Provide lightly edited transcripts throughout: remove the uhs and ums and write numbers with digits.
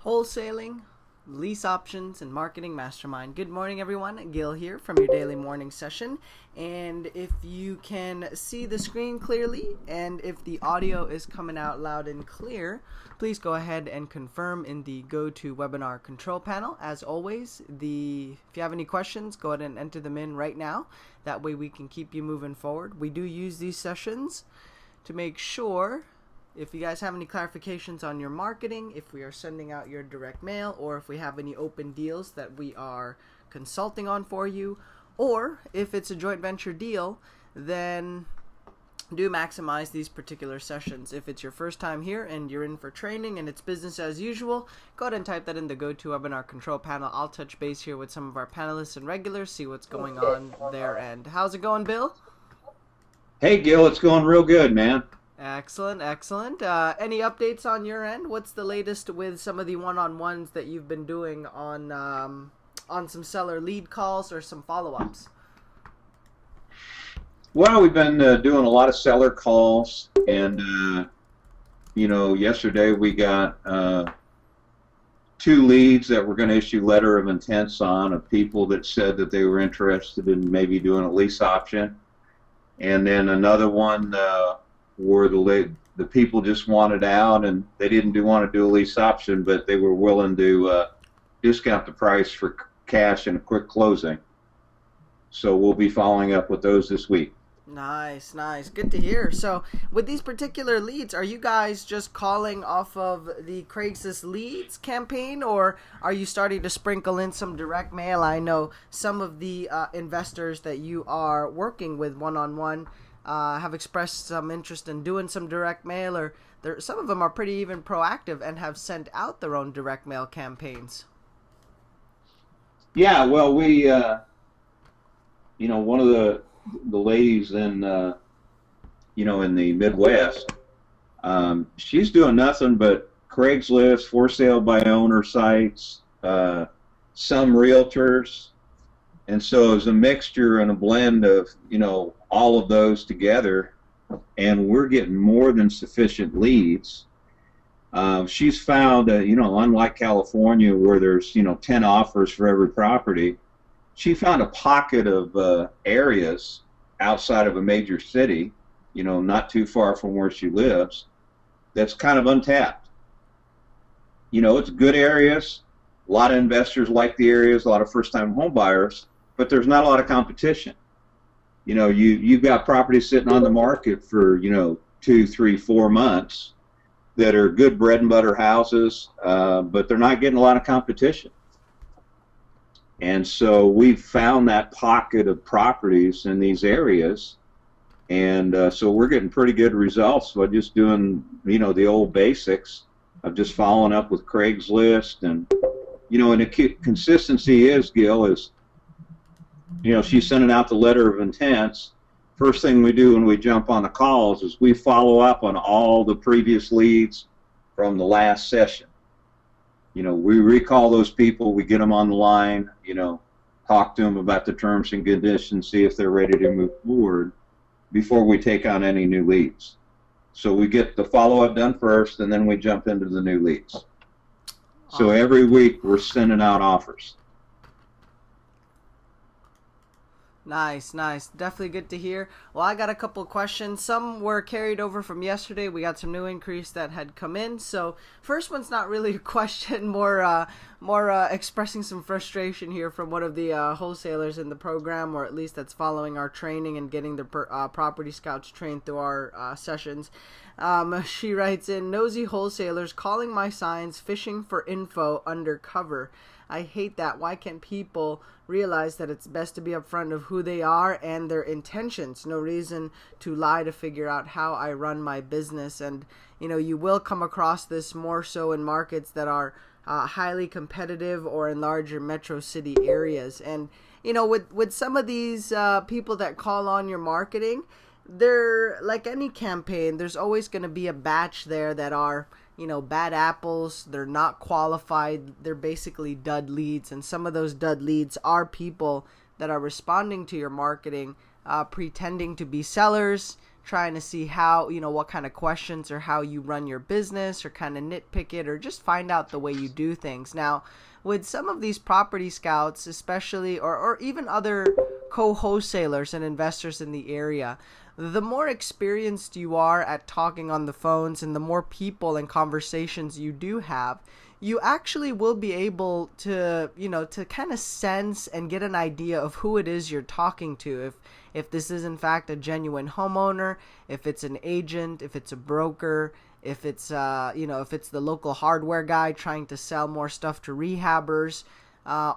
Wholesaling, Lease Options, and Marketing Mastermind. Good morning, everyone. Gil here from your daily morning session. And if you can see the screen clearly and if the audio is coming out loud and clear, please go ahead and confirm in the GoToWebinar control panel. As always, if you have any questions, go ahead and enter them in right now. That way we can keep you moving forward. We do use these sessions to make sure if you guys have any clarifications on your marketing, if we are sending out your direct mail, or if we have any open deals that we are consulting on for you, or if it's a joint venture deal, then do maximize these particular sessions. If it's your first time here and you're in for training and it's business as usual, go ahead and type that in the GoToWebinar control panel. I'll touch base here with some of our panelists and regulars, see what's going on their end. How's it going, Bill? Hey, Gil, it's going real good, man. Excellent, excellent. Any updates on your end? What's the latest with some of the one-on-ones that you've been doing on some seller lead calls or some follow-ups? Well, we've been doing a lot of seller calls, and yesterday we got 2 leads that we're going to issue letter of intents on, of people that said that they were interested in maybe doing a lease option, and then another one where the people just wanted out and they didn't want to do a lease option, but they were willing to discount the price for cash and a quick closing. So we'll be following up with those this week. Nice, nice. Good to hear. So with these particular leads, are you guys just calling off of the Craigslist leads campaign, or are you starting to sprinkle in some direct mail? I know some of the investors that you are working with one-on-one have expressed some interest in doing some direct mail, or some of them are pretty even proactive and have sent out their own direct mail campaigns. Yeah, well, we, one of the ladies in, in the Midwest, she's doing nothing but Craigslist, for sale by owner sites, some realtors, and so it's a mixture and a blend of, all of those together, and we're getting more than sufficient leads. She's found, unlike California where there's, 10 offers for every property, she found a pocket of areas outside of a major city, not too far from where she lives, that's kind of untapped. It's good areas, a lot of investors like the areas, a lot of first-time home buyers, but there's not a lot of competition. You've got properties sitting on the market for 2, 3, 4 months that are good bread and butter houses, but they're not getting a lot of competition. And so we've found that pocket of properties in these areas, and so we're getting pretty good results by just doing the old basics of just following up with Craigslist, and and the consistency is, Gil, is she's sending out the letter of intents. First thing we do when we jump on the calls is we follow up on all the previous leads from the last session. We recall those people, we get them on the line, talk to them about the terms and conditions, see if they're ready to move forward before we take on any new leads. So we get the follow-up done first, and then we jump into the new leads. So every week we're sending out offers. Nice, nice. Definitely good to hear. Well, I got a couple of questions. Some were carried over from yesterday. We got some new increase that had come in. So first one's not really a question, more expressing some frustration here from one of the wholesalers in the program, or at least that's following our training and getting the property scouts trained through our sessions. She writes in, nosy wholesalers calling my signs, fishing for info undercover. I hate that. Why can't people realize that it's best to be upfront of who they are and their intentions? No reason to lie to figure out how I run my business. And, you will come across this more so in markets that are highly competitive or in larger metro city areas. And, with some of these people that call on your marketing, they're like any campaign, there's always going to be a batch there that are bad apples. They're not qualified. They're basically dud leads. And some of those dud leads are people that are responding to your marketing, pretending to be sellers, trying to see how, what kind of questions or how you run your business, or kind of nitpick it, or just find out the way you do things. Now, with some of these property scouts, especially, or even other co-wholesalers and investors in the area, the more experienced you are at talking on the phones and the more people and conversations you do have, you actually will be able to, to kind of sense and get an idea of who it is you're talking to. If this is in fact a genuine homeowner, if it's an agent, if it's a broker, if it's if it's the local hardware guy trying to sell more stuff to rehabbers,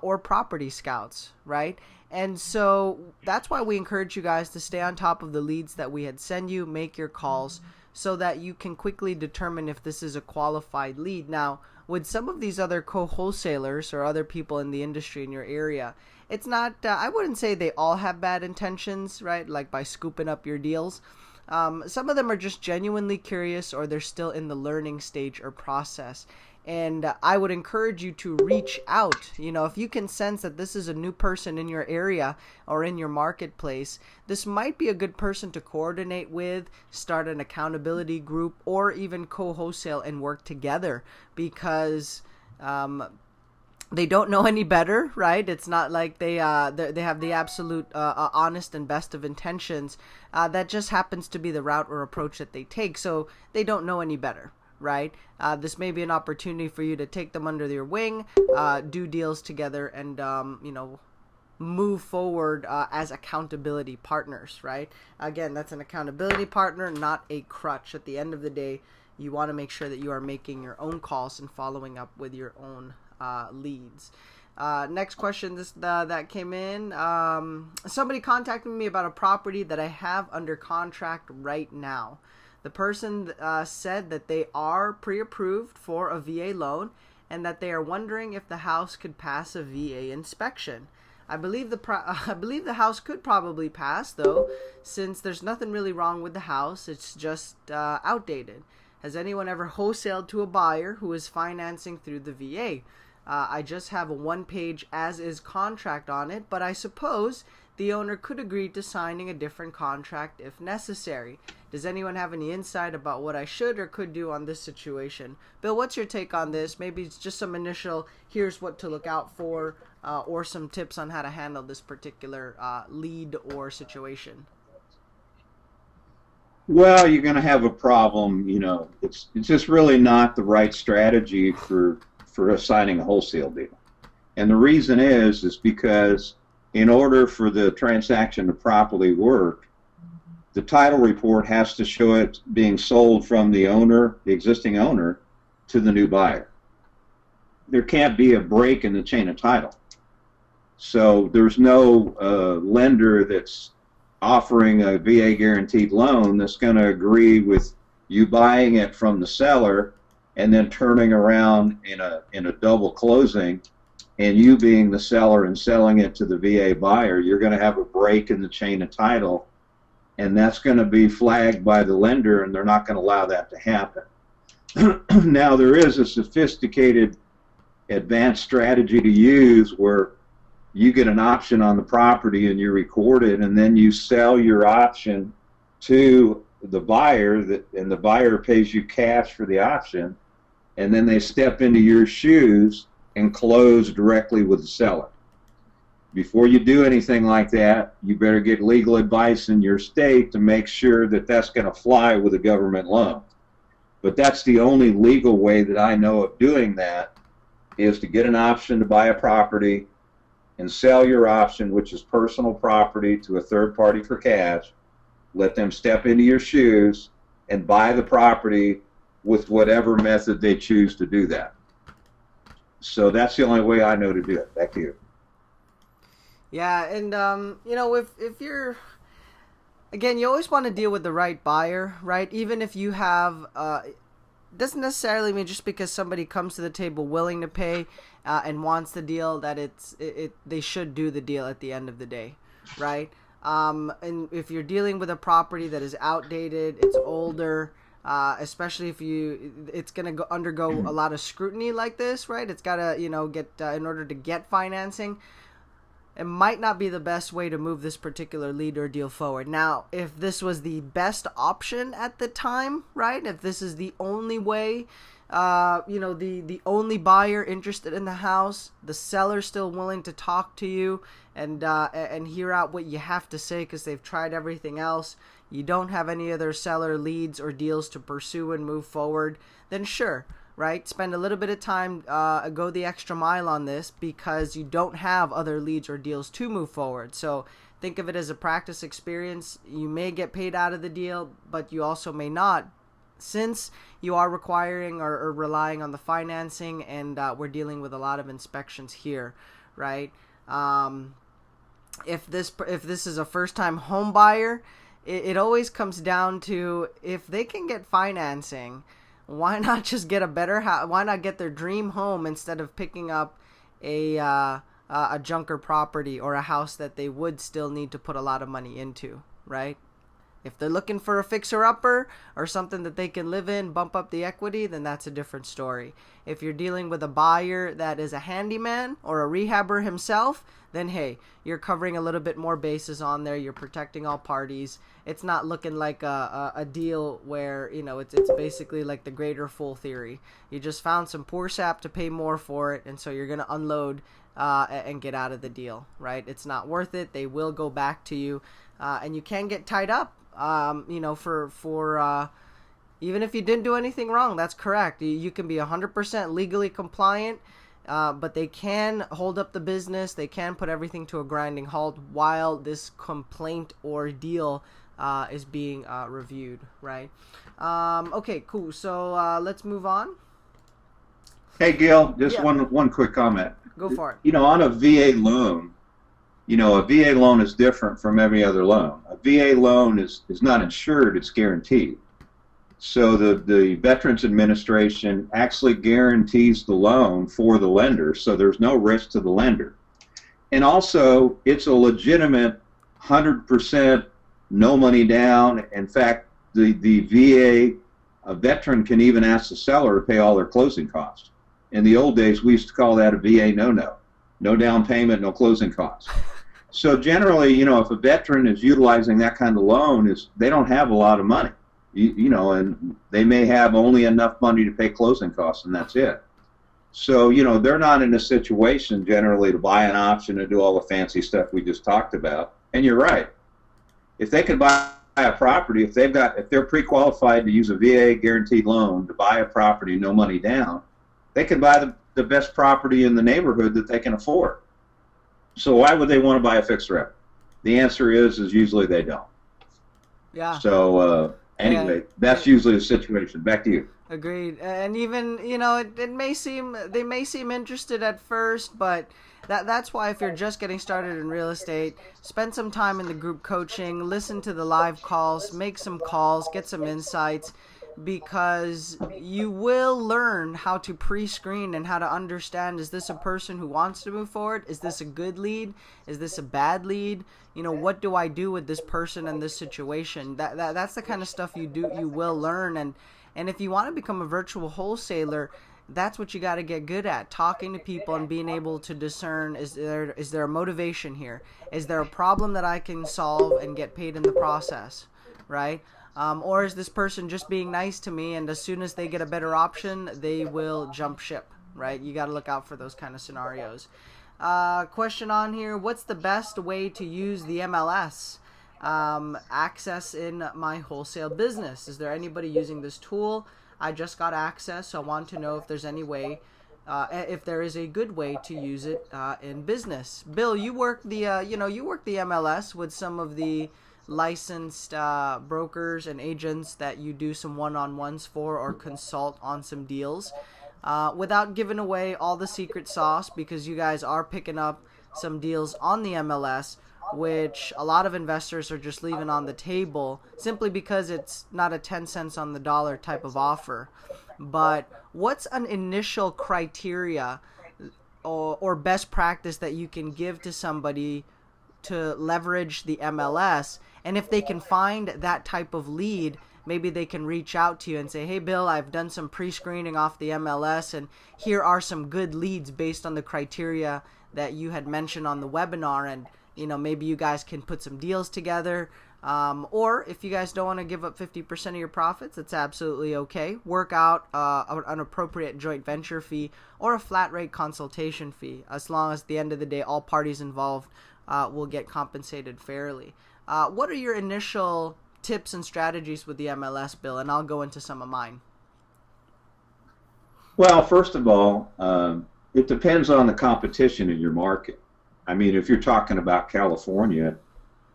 or property scouts, right? And so that's why we encourage you guys to stay on top of the leads that we had send you, make your calls, so that you can quickly determine if this is a qualified lead. Now, with some of these other co-wholesalers or other people in the industry in your area, it's not, I wouldn't say they all have bad intentions, right? Like by scooping up your deals. Some of them are just genuinely curious, or they're still in the learning stage or process. And I would encourage you to reach out. If you can sense that this is a new person in your area or in your marketplace, this might be a good person to coordinate with, start an accountability group, or even co-wholesale and work together, because they don't know any better, right? It's not like they have the absolute honest and best of intentions. That just happens to be the route or approach that they take. So they don't know any better, right? This may be an opportunity for you to take them under your wing, do deals together, and move forward as accountability partners, right? Again, that's an accountability partner, not a crutch. At the end of the day, you want to make sure that you are making your own calls and following up with your own leads. Next question that came in. Somebody contacted me about a property that I have under contract right now. The person said that they are pre-approved for a VA loan and that they are wondering if the house could pass a VA inspection. I believe the house could probably pass, though, since there's nothing really wrong with the house. It's just outdated. Has anyone ever wholesaled to a buyer who is financing through the VA? I just have a one-page as-is contract on it, but I suppose the owner could agree to signing a different contract if necessary. Does anyone have any insight about what I should or could do on this situation? Bill, what's your take on this? Maybe it's just some initial, here's what to look out for, or some tips on how to handle this particular lead or situation. Well, you're going to have a problem. It's just really not the right strategy for assigning a wholesale deal. And the reason is because in order for the transaction to properly work, the title report has to show it being sold from the existing owner, to the new buyer. There can't be a break in the chain of title. So there's no lender that's offering a VA guaranteed loan that's going to agree with you buying it from the seller and then turning around in a double closing, and you being the seller and selling it to the VA buyer. You're going to have a break in the chain of title, and that's going to be flagged by the lender, and they're not going to allow that to happen. Now, there is a sophisticated advanced strategy to use where you get an option on the property and you record it, and then you sell your option to the buyer, and the buyer pays you cash for the option, and then they step into your shoes and close directly with the seller. Before you do anything like that, you better get legal advice in your state to make sure that that's going to fly with a government loan. But that's the only legal way that I know of doing that, is to get an option to buy a property and sell your option, which is personal property, to a third party for cash. Let them step into your shoes and buy the property with whatever method they choose to do that. So that's the only way I know to do it. Back to you. Yeah, and if you're, again, you always want to deal with the right buyer, right? Even if you have, doesn't necessarily mean just because somebody comes to the table willing to pay and wants the deal that they should do the deal at the end of the day, right? And if you're dealing with a property that is outdated, it's older, especially if it's going to undergo a lot of scrutiny like this, right? It's got to, get, in order to get financing. it might not be the best way to move this particular lead or deal forward. Now, if this was the best option at the time, right? If this is the only way, the only buyer interested in the house, the seller still willing to talk to you and hear out what you have to say because they've tried everything else, you don't have any other seller leads or deals to pursue and move forward, then sure, right? Spend a little bit of time, go the extra mile on this because you don't have other leads or deals to move forward. So think of it as a practice experience. You may get paid out of the deal, but you also may not, since you are requiring or relying on the financing, and we're dealing with a lot of inspections here, right? If this is a first-time home buyer, it always comes down to, if they can get financing, why not just get a better house? Why not get their dream home instead of picking up a junker property or a house that they would still need to put a lot of money into, right? If they're looking for a fixer-upper or something that they can live in, bump up the equity, then that's a different story. If you're dealing with a buyer that is a handyman or a rehabber himself, then hey, you're covering a little bit more bases on there. You're protecting all parties. It's not looking like a deal where, it's basically like the greater fool theory. You just found some poor sap to pay more for it, and so you're going to unload and get out of the deal, right? It's not worth it. They will go back to you, and you can get tied up. For even if you didn't do anything wrong, that's correct. You can be 100% legally compliant, but they can hold up the business. They can put everything to a grinding halt while this complaint or deal is being reviewed, right? Okay, cool. So let's move on. Hey, Gil, just one quick comment. Go for it. On a VA loan, a VA loan is different from every other loan. A VA loan is not insured, it's guaranteed. So the Veterans Administration actually guarantees the loan for the lender, so there's no risk to the lender. And also, it's a legitimate 100% no money down. In fact, the VA, a veteran can even ask the seller to pay all their closing costs. In the old days, we used to call that a VA no-no. No down payment, no closing costs. So generally, if a veteran is utilizing that kind of loan, they don't have a lot of money, and they may have only enough money to pay closing costs, and that's it. So, they're not in a situation generally to buy an option and do all the fancy stuff we just talked about. And you're right. If they could buy a property, if they're pre-qualified to use a VA guaranteed loan to buy a property, no money down, they can buy the best property in the neighborhood that they can afford. So why would they want to buy a fixer-upper? The answer is usually they don't. Yeah. So anyway, that's usually the situation. Back to you. Agreed. And even, they may seem interested at first, but that's why if you're just getting started in real estate, spend some time in the group coaching, listen to the live calls, make some calls, get some insights, because you will learn how to pre-screen and how to understand, is this a person who wants to move forward? Is this a good lead? Is this a bad lead? What do I do with this person in this situation? That's the kind of stuff you will learn. And if you want to become a virtual wholesaler, that's what you got to get good at, talking to people and being able to discern, is there a motivation here? Is there a problem that I can solve and get paid in the process, right? Or is this person just being nice to me, and as soon as they get a better option, they will jump ship, right? You got to look out for those kind of scenarios. Question on here, what's the best way to use the MLS access in my wholesale business? Is there anybody using this tool? I just got access, so I want to know if there's any way, if there is a good way to use it in business. Bill, you work the MLS with some of the licensed brokers and agents that you do some one-on-ones for or consult on some deals, without giving away all the secret sauce, because you guys are picking up some deals on the MLS which a lot of investors are just leaving on the table simply because it's not a 10 cents on the dollar type of offer. But what's an initial criteria or best practice that you can give to somebody to leverage the MLS? And if they can find that type of lead, maybe they can reach out to you and say, hey, Bill, I've done some pre-screening off the MLS, and here are some good leads based on the criteria that you had mentioned on the webinar, and maybe you guys can put some deals together. Or if you guys don't want to give up 50% of your profits, it's absolutely okay. Work out an appropriate joint venture fee or a flat rate consultation fee, as long as at the end of the day all parties involved will get compensated fairly. What are your initial tips and strategies with the MLS, Bill? And I'll go into some of mine. Well, first of all, it depends on the competition in your market. I mean, if you're talking about California,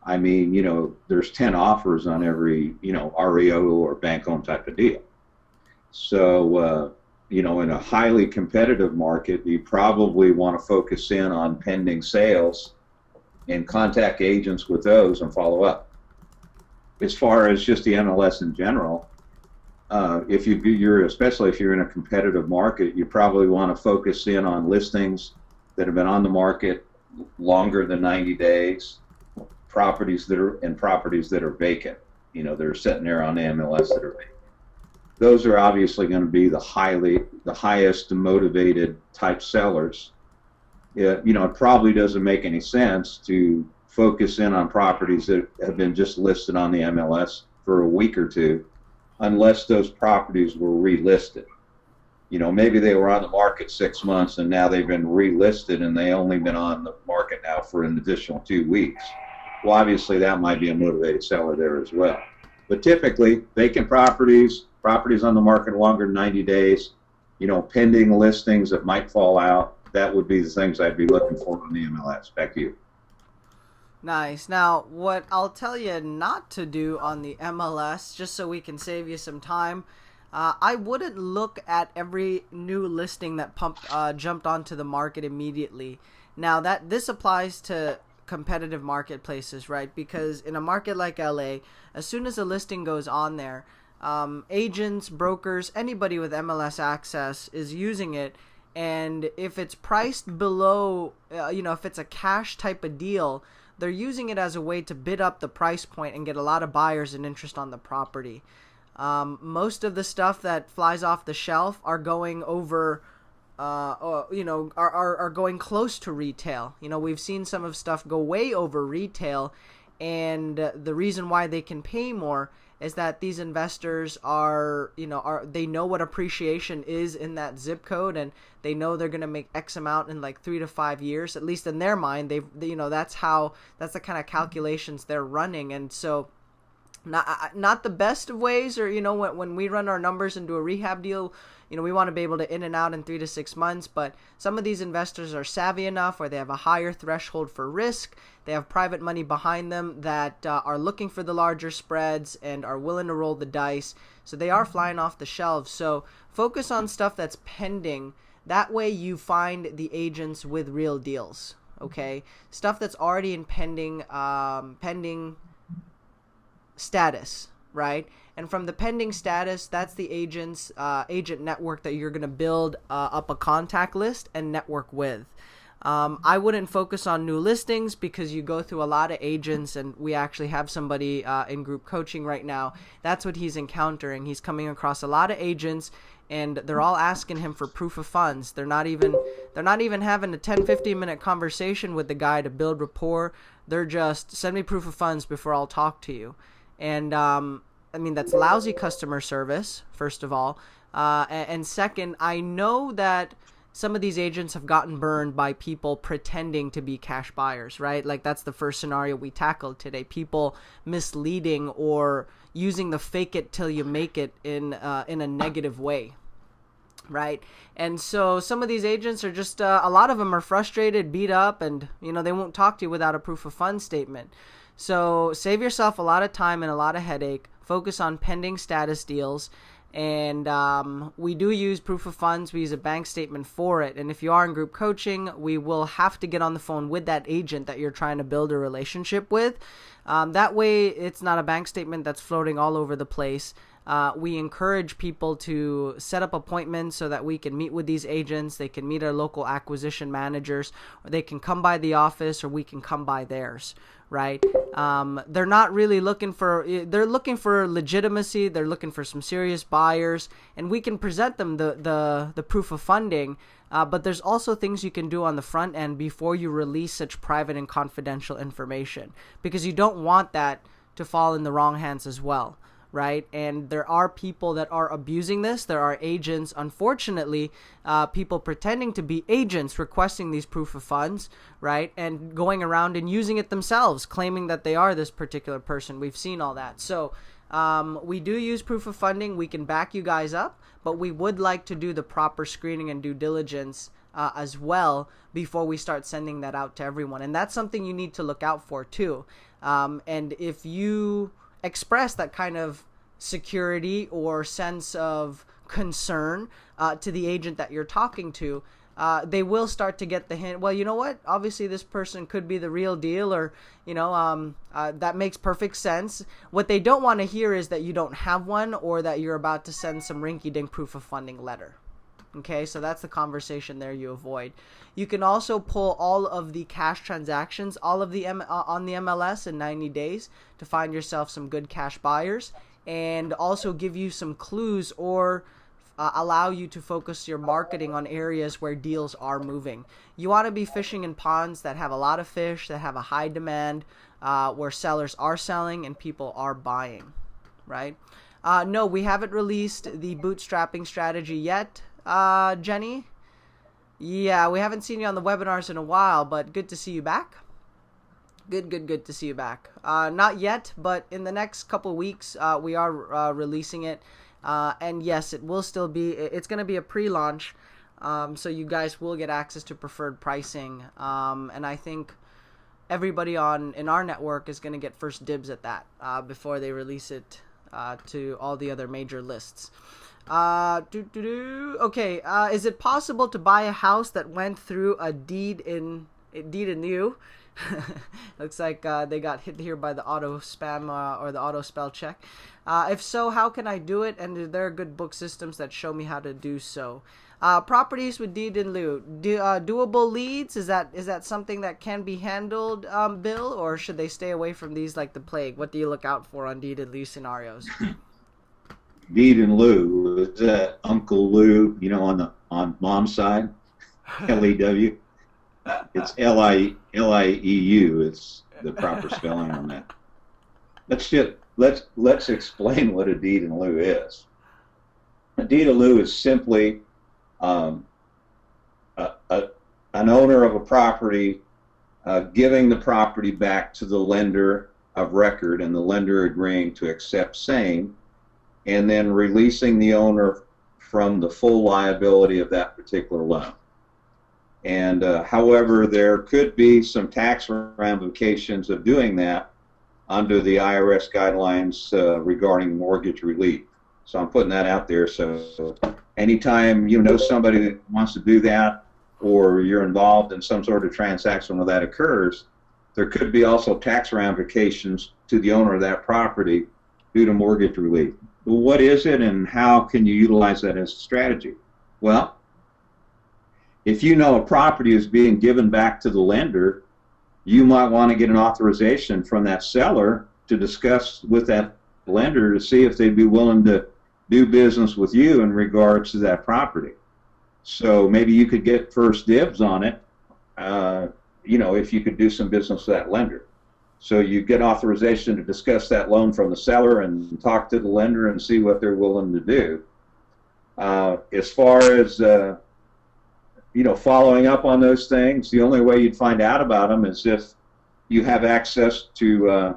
I mean, there's 10 offers on every, REO or bank-owned type of deal. So, in a highly competitive market, you probably want to focus in on pending sales and contact agents with those and follow up. As far as just the MLS in general, especially if you're in a competitive market, you probably want to focus in on listings that have been on the market longer than 90 days. Properties that are vacant, they're sitting there on the MLS that are vacant. Those are obviously going to be the highest motivated type sellers. It probably doesn't make any sense to focus in on properties that have been just listed on the MLS for a week or two, unless those properties were relisted. Maybe they were on the market 6 months and now they've been relisted and they only been on the market now for an additional 2 weeks. Well, obviously that might be a motivated seller there as well. But typically, vacant properties on the market longer than 90 days, pending listings that might fall out, that would be the things I'd be looking for on the MLS. Back to you. Nice. Now, what I'll tell you not to do on the MLS, just so we can save you some time, I wouldn't look at every new listing that jumped onto the market immediately. Now, this applies to competitive marketplaces, right? Because in a market like LA, as soon as a listing goes on there, agents, brokers, anybody with MLS access is using it. And if it's priced below, if it's a cash type of deal, they're using it as a way to bid up the price point and get a lot of buyers and interest on the property. Most of the stuff that flies off the shelf are going over are going close to retail. We've seen some of stuff go way over retail, and the reason why they can pay more is that these investors they know what appreciation is in that zip code, and they know they're going to make X amount in like 3 to 5 years, at least in their mind. That's the kind of calculations they're running. And so not the best of ways, or when we run our numbers and do a rehab deal, we want to be able to in and out in 3 to 6 months. But some of these investors are savvy enough, or they have a higher threshold for risk. They have private money behind them that are looking for the larger spreads and are willing to roll the dice. So they are flying off the shelves. So focus on stuff that's pending. That way you find the agents with real deals. Okay, stuff that's already in pending status, right? And from the pending status, that's the agent network that you're going to build up a contact list and network with. I wouldn't focus on new listings because you go through a lot of agents, and we actually have somebody in group coaching right now. That's what he's encountering. He's coming across a lot of agents, and they're all asking him for proof of funds. They're not even having a 10-15 minute conversation with the guy to build rapport. They're just, send me proof of funds before I'll talk to you. And that's lousy customer service, first of all. And second, I know that some of these agents have gotten burned by people pretending to be cash buyers, right? Like that's the first scenario we tackled today. People misleading or using the fake it till you make it in a negative way, right? And so some of these agents are just, a lot of them are frustrated, beat up, and they won't talk to you without a proof of funds statement. So save yourself a lot of time and a lot of headache. Focus on pending status deals. And we do use proof of funds. We use a bank statement for it. And if you are in group coaching, we will have to get on the phone with that agent that you're trying to build a relationship with. That way, it's not a bank statement that's floating all over the place. we encourage people to set up appointments so that we can meet with these agents. They can meet our local acquisition managers, or they can come by the office, or we can come by theirs, right? They're not really looking for, they're looking for legitimacy. They're looking for some serious buyers, and we can present them the proof of funding. But there's also things you can do on the front end before you release such private and confidential information, because you don't want that to fall in the wrong hands as well, right? And there are people that are abusing this. There are agents, unfortunately, people pretending to be agents requesting these proof of funds, right? And going around and using it themselves, claiming that they are this particular person. We've seen all that. So we do use proof of funding. We can back you guys up, but we would like to do the proper screening and due diligence as well before we start sending that out to everyone. And that's something you need to look out for too. And if you express that kind of security or sense of concern to the agent that you're talking to, they will start to get the hint, well, you know what, obviously this person could be the real deal, or that makes perfect sense. What they don't want to hear is that you don't have one, or that you're about to send some rinky-dink proof of funding letter. Okay, so that's the conversation there you avoid. You can also pull all of the cash transactions, all of the on the MLS in 90 days to find yourself some good cash buyers, and also give you some clues, or allow you to focus your marketing on areas where deals are moving. You want to be fishing in ponds that have a lot of fish, that have a high demand, where sellers are selling and people are buying, right? No, we haven't released the bootstrapping strategy yet, Jenny. Yeah, we haven't seen you on the webinars in a while, but good to see you back. Good to see you back. Not yet, but in the next couple of weeks, we are releasing it. And yes, it will still be, it's going to be a pre-launch, so you guys will get access to preferred pricing. And I think everybody in our network is going to get first dibs at that before they release it to all the other major lists. Okay, is it possible to buy a house that went through a deed in lieu? Looks like they got hit here by the auto spam or the auto spell check. If so, how can I do it? And are there good book systems that show me how to do so? Properties with deed in lieu, doable leads. Is that something that can be handled, Bill, or should they stay away from these like the plague? What do you look out for on deed in lieu scenarios? Deed in lieu, is that Uncle Lou, on mom's side? L-E-W. It's L-I-E-U. It's the proper spelling on that. Let's explain what a deed in lieu is. A deed in lieu is simply an owner of a property giving the property back to the lender of record, and the lender agreeing to accept same, and then releasing the owner from the full liability of that particular loan. And however, there could be some tax ramifications of doing that under the IRS guidelines regarding mortgage relief. So I'm putting that out there. So anytime you know somebody that wants to do that, or you're involved in some sort of transaction where that occurs, there could be also tax ramifications to the owner of that property due to mortgage relief. Well, what is it, and how can you utilize that as a strategy? Well, if you know a property is being given back to the lender, you might want to get an authorization from that seller to discuss with that lender to see if they'd be willing to do business with you in regards to that property. So maybe you could get first dibs on it, if you could do some business with that lender. So you get authorization to discuss that loan from the seller and talk to the lender and see what they're willing to do. As far as following up on those things, the only way you'd find out about them is if you have access to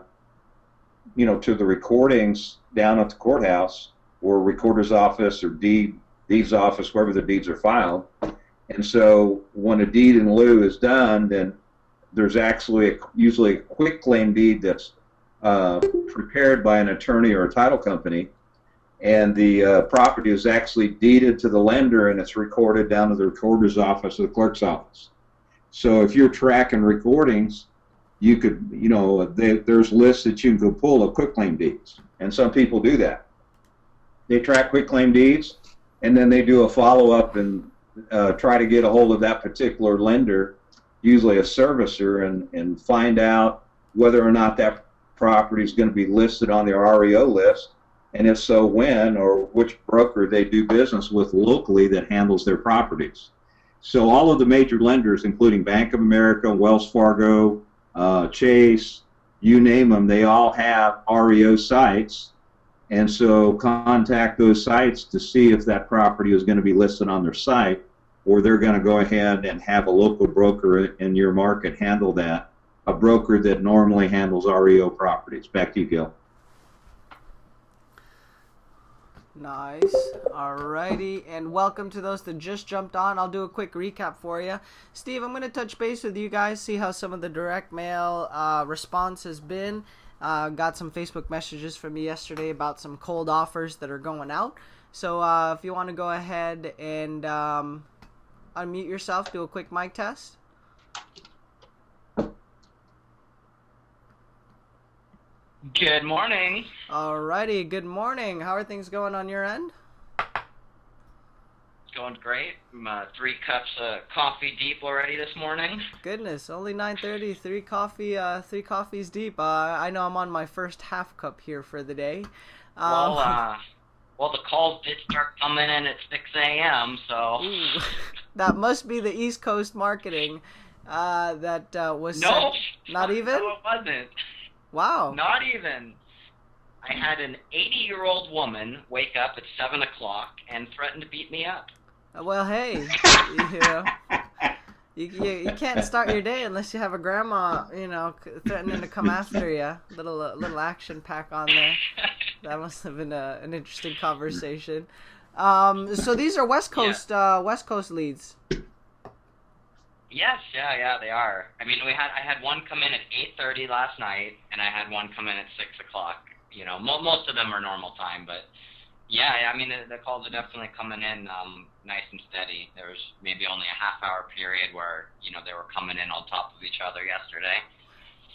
to the recordings down at the courthouse or recorder's office or deed's office, wherever the deeds are filed. And so when a deed in lieu is done, then there's actually usually a quick claim deed that's prepared by an attorney or a title company, and the property is actually deeded to the lender, and it's recorded down to the recorder's office or the clerk's office. So if you're tracking recordings, you could, there's lists that you can go pull of quitclaim deeds, and some people do that. they track quitclaim deeds, and then they do a follow-up and try to get a hold of that particular lender, usually a servicer, and find out whether or not that property is going to be listed on their REO list, and if so, when, or which broker they do business with locally that handles their properties. So all of the major lenders, including Bank of America, Wells Fargo, Chase, you name them, they all have REO sites. And so contact those sites to see if that property is going to be listed on their site, or they're going to go ahead and have a local broker in your market handle that, a broker that normally handles REO properties. Back to you, Gil. Nice. Alrighty, and welcome to those that just jumped on. I'll do a quick recap for you. Steve, I'm going to touch base with you guys, see how some of the direct mail response has been. Got some Facebook messages from you yesterday about some cold offers that are going out. So if you want to go ahead and unmute yourself, do a quick mic test. Good morning. Alrighty, good morning. How are things going on your end? Going great. I'm 3 cups of coffee deep already this morning. Goodness, only 9:30. 3 coffees deep. I know I'm on my first half cup here for the day. Well, the calls did start coming in at 6 a.m. So ooh, that must be the East Coast marketing that was no, sent. Not even. No, it wasn't. Wow. Not even. I had an 80-year-old woman wake up at 7 o'clock and threaten to beat me up. Well, hey, you can't start your day unless you have a grandma, threatening to come after you. Little action pack on there. That must have been an interesting conversation. So these are West Coast leads. Yes, yeah, they are. I mean, I had one come in at 8:30 last night, and I had one come in at 6 o'clock. Most of them are normal time, but yeah, I mean, the calls are definitely coming in nice and steady. There was maybe only a half-hour period where, they were coming in on top of each other yesterday.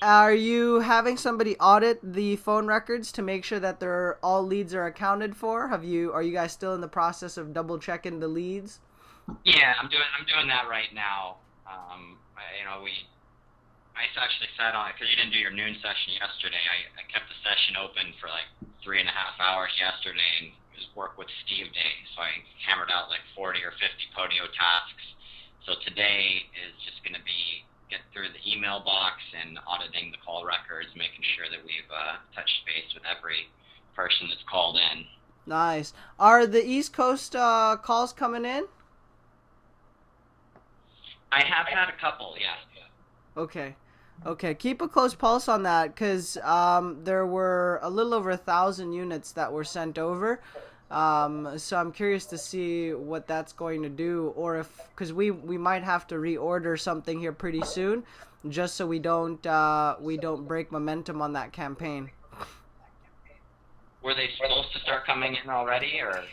Are you having somebody audit the phone records to make sure that all leads are accounted for? Are you guys still in the process of double-checking the leads? Yeah, I'm doing that right now. I actually sat on it because you didn't do your noon session yesterday. I kept the session open for like 3.5 hours yesterday, and it was work with Steve Day. So I hammered out like 40 or 50 Podio tasks. So today is just going to be get through the email box and auditing the call records, making sure that we've touched base with every person that's called in. Nice. Are the East Coast calls coming in? I have had a couple, yes. Okay. Keep a close pulse on that, because there were a little over 1,000 units that were sent over. So I'm curious to see what that's going to do, or because we might have to reorder something here pretty soon, just so we don't break momentum on that campaign. Were they supposed to start coming in already, or?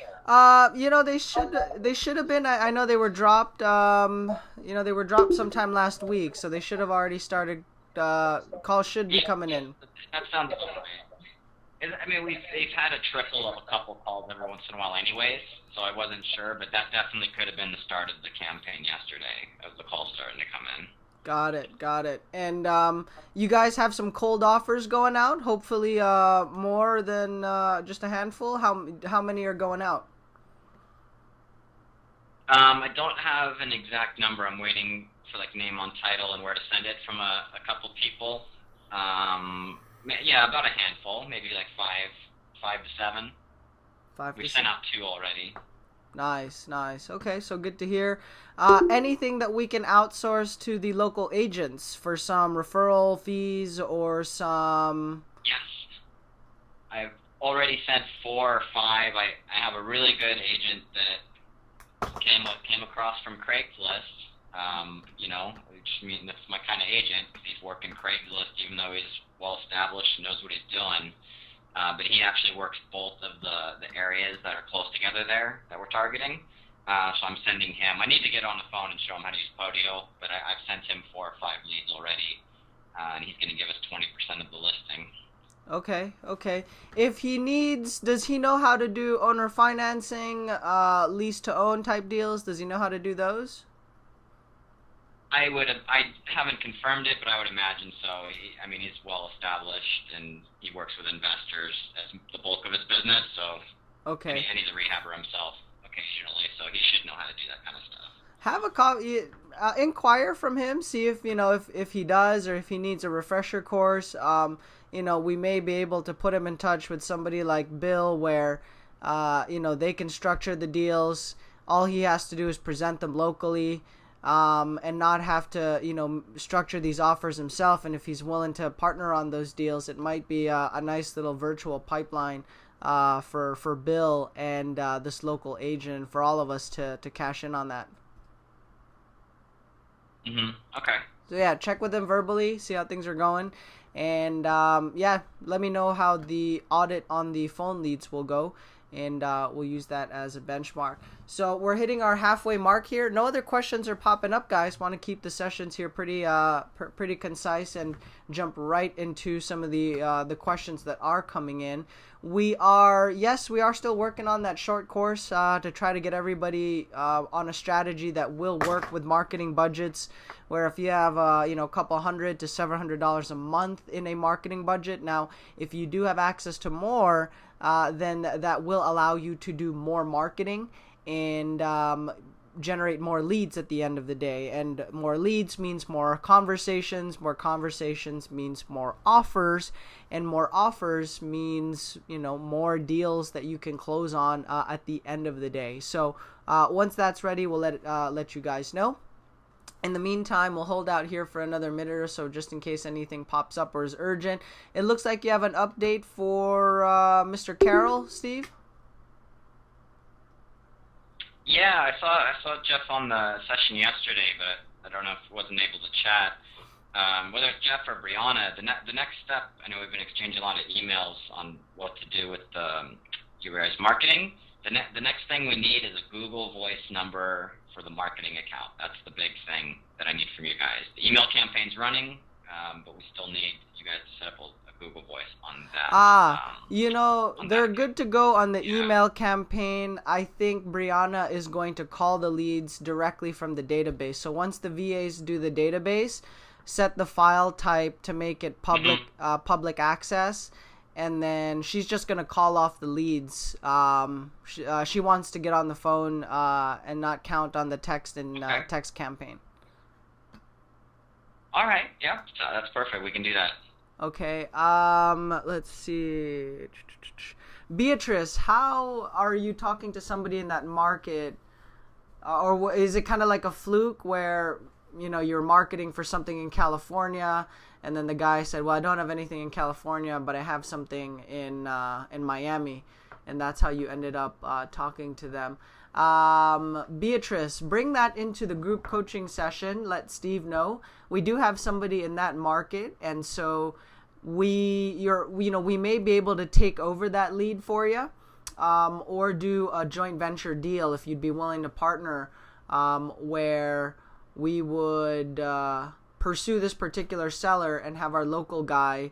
They should have been. I know they were dropped. They were dropped sometime last week, so they should have already started. Calls should be coming in. That sounds about right. I mean, they've had a trickle of a couple calls every once in a while, anyways. So I wasn't sure, but that definitely could have been the start of the campaign yesterday, of the calls starting to come in. Got it. And you guys have some cold offers going out. Hopefully, more than just a handful. How many are going out? I don't have an exact number. I'm waiting for name on title and where to send it from a couple people. Yeah, about a handful, maybe five to seven. We sent out 2 already. Nice. Okay, so good to hear. Anything that we can outsource to the local agents for some referral fees or some... Yes. I've already sent 4 or 5. I have a really good agent that came across from Craigslist. That's my kind of agent. He's working Craigslist even though he's well established and knows what he's doing. But he actually works both of the areas that are close together there that we're targeting. So I'm sending him. I need to get on the phone and show him how to use Podio, but I've sent him 4 or 5 leads already, and he's going to give us 20% of the listing. Okay, okay. If he needs, does he know how to do owner financing, lease to own type deals? Does he know how to do those? I haven't confirmed it, but I would imagine so. I mean, he's well established and he works with investors as the bulk of his business. So, Okay. and he's a rehabber himself occasionally, so he should know how to do that kind of stuff. Have a call, inquire from him, see if, if he does, or if he needs a refresher course. We may be able to put him in touch with somebody like Bill where, they can structure the deals. All he has to do is present them locally, and not have to, structure these offers himself. And if he's willing to partner on those deals, it might be a nice little virtual pipeline for Bill and this local agent, for all of us to cash in on that. Okay. So yeah, check with him verbally, see how things are going, and let me know how the audit on the phone leads will go, and we'll use that as a benchmark. So we're hitting our halfway mark here. No other questions are popping up, guys. Want to keep the sessions here pretty concise and jump right into some of the questions that are coming in. We are still working on that short course to try to get everybody on a strategy that will work with marketing budgets. Where if you have a couple $100 to $700 a month in a marketing budget, now if you do have access to more, then that will allow you to do more marketing and generate more leads at the end of the day. And more leads means more conversations means more offers, and more offers means more deals that you can close on at the end of the day. So once that's ready, we'll let you guys know. In the meantime, we'll hold out here for another minute or so just in case anything pops up or is urgent. It looks like you have an update for Mr. Carroll, Steve. Yeah, I saw Jeff on the session yesterday, but I don't know if he wasn't able to chat. Whether it's Jeff or Brianna, the next step, I know we've been exchanging a lot of emails on what to do with your guys' marketing. The next thing we need is a Google Voice number for the marketing account. That's the big thing that I need from you guys. The email campaign's running, but we still need you guys to set up a Google Voice on that. They're good to go on the email campaign. I think Brianna is going to call the leads directly from the database. So once the VAs do the database, set the file type to make it public access, and then she's just going to call off the leads. She wants to get on the phone and not count on the text and text campaign. All right. Yeah, that's perfect. We can do that. Okay. Let's see. Beatrice, how are you talking to somebody in that market? Or is it kind of like a fluke where, you're marketing for something in California, and then the guy said, well, I don't have anything in California, but I have something in Miami, and that's how you ended up talking to them. Beatrice, bring that into the group coaching session. Let Steve know. We do have somebody in that market, and so we may be able to take over that lead for you, or do a joint venture deal if you'd be willing to partner, where we would pursue this particular seller and have our local guy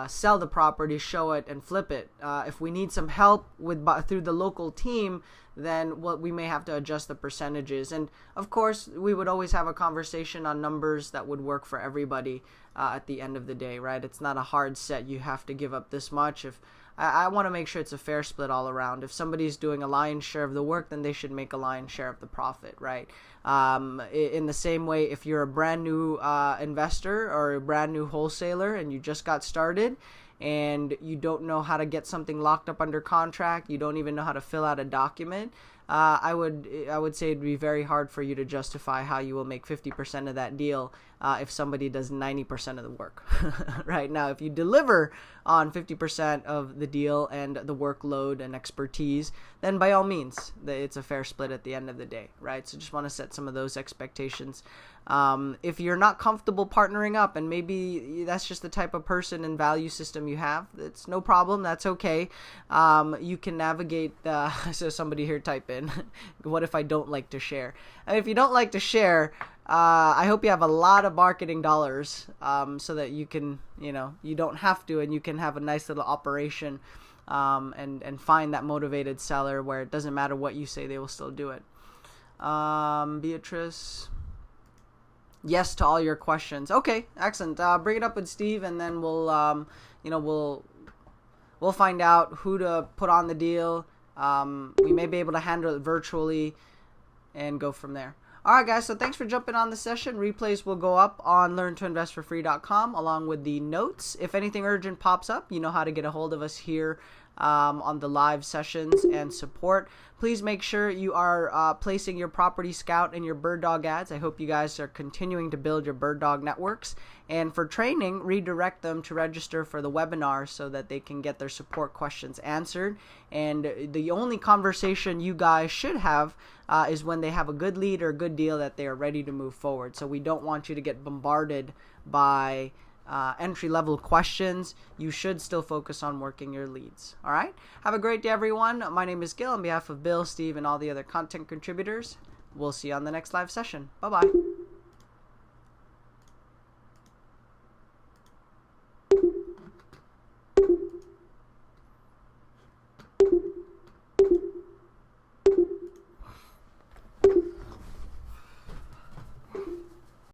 sell the property, show it, and flip it. If we need some help through the local team, then we may have to adjust the percentages. And of course, we would always have a conversation on numbers that would work for everybody at the end of the day, right? It's not a hard set. You have to give up this much. If I want to make sure it's a fair split all around. If somebody's doing a lion's share of the work, then they should make a lion's share of the profit, right? In the same way, if you're a brand new investor or a brand new wholesaler and you just got started and you don't know how to get something locked up under contract, you don't even know how to fill out a document, I would say it'd be very hard for you to justify how you will make 50% of that deal if somebody does 90% of the work. Right now, if you deliver on 50% of the deal and the workload and expertise, then by all means, it's a fair split at the end of the day, right? So just want to set some of those expectations. If you're not comfortable partnering up, and maybe that's just the type of person and value system you have, it's no problem. That's okay. You can navigate. So somebody here type in, what if I don't like to share? And if you don't like to share, I hope you have a lot of marketing dollars, so that you can, you don't have to, and you can have a nice little operation, and find that motivated seller where it doesn't matter what you say, they will still do it. Beatrice, yes to all your questions. Okay, excellent. Bring it up with Steve, and then we'll find out who to put on the deal. We may be able to handle it virtually and go from there. All right, guys, so thanks for jumping on the session. Replays will go up on learntoinvestforfree.com along with the notes. If anything urgent pops up, you know how to get a hold of us here on the live sessions and support. Please make sure you are placing your Property Scout and your Bird Dog ads. I hope you guys are continuing to build your Bird Dog networks. And for training, redirect them to register for the webinar so that they can get their support questions answered. And the only conversation you guys should have is when they have a good lead or a good deal that they are ready to move forward. So we don't want you to get bombarded by entry-level questions. You should still focus on working your leads. All right? Have a great day, everyone. My name is Gil on behalf of Bill, Steve, and all the other content contributors. We'll see you on the next live session. Bye-bye.